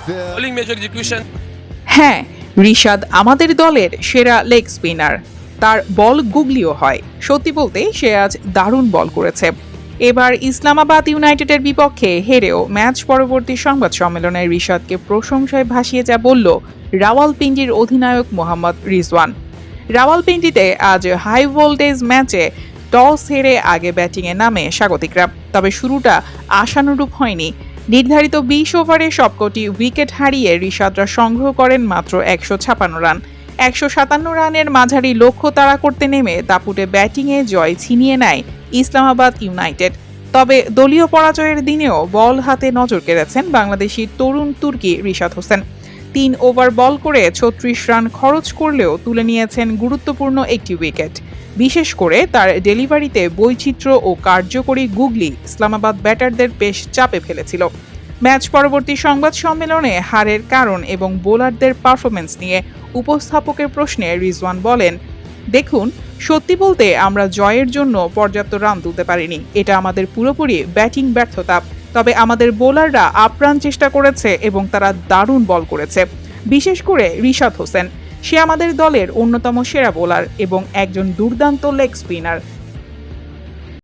bowling major execution. হ্যাঁ, রিশাদ আমাদের দলের সেরা লেগ স্পিনার। তার বল গুগলিও হয়। সত্যি বলতে সে আজ দারুণ বল করেছে। এবার ইসলামাবাদ ইউনাইটেডের বিপক্ষে হেরেও ম্যাচ পরবর্তী সংবাদ সম্মেলনে রিশাদকে প্রশংসায় ভাসিয়ে যা বলল রাওয়ালপিন্ডির অধিনায়ক মোহাম্মদ রিজওয়ান। রাওয়ালপিন্ডিতে আজ হাই ভোল্টেজ ম্যাচে টস হেরে আগে ব্যাটিংয়ে নামে স্বাগতিকরা। তবে শুরুটা আশানুরূপ হয়নি। নির্ধারিত 20 ওভারে সবকটি উইকেট হারিয়ে রিশাদরা সংগ্রহ করেন মাত্র 156 রান। 157 রানের মাঝারি লক্ষ্য তাড়া করতে নেমে দাপুটে ব্যাটিংয়ে জয় ছিনিয়ে নেয় ইসলামাবাদ ইউনাইটেড। তবে দলীয় পরাজয়ের দিনেও বল হাতে নজর কেড়েছেন বাংলাদেশি তরুণ তুর্কি রিশাদ হোসেন। 3 ওভার বল করে 36 রান খরচ করলেও তুলে নিয়েছেন গুরুত্বপূর্ণ একটি উইকেট। বিশেষ করে তার ডেলিভারিতে বৈচিত্র্য ও কার্যকরী গুগলি ইসলামাবাদ ব্যাটারদের বেশ চাপে ফেলেছিল। ম্যাচ পরবর্তী সংবাদ সম্মেলনে হারের কারণ এবং বোলারদের পারফরম্যান্স নিয়ে উপস্থাপকের প্রশ্নে রিজওয়ান বলেন, দেখুন, সত্যি বলতে আমরা জয়ের জন্য পর্যাপ্ত রান তুলতে পারিনি। এটা আমাদের পুরোপুরি ব্যাটিং ব্যর্থতা। তবে আমাদের বোলাররা আপ্রাণ চেষ্টা করেছে এবং তারা দারুণ বল করেছে। বিশেষ করে রিশাদ হোসেন, সে আমাদের দলের অন্যতম সেরা বোলার এবং একজন দুর্দান্ত লেগ স্পিনার।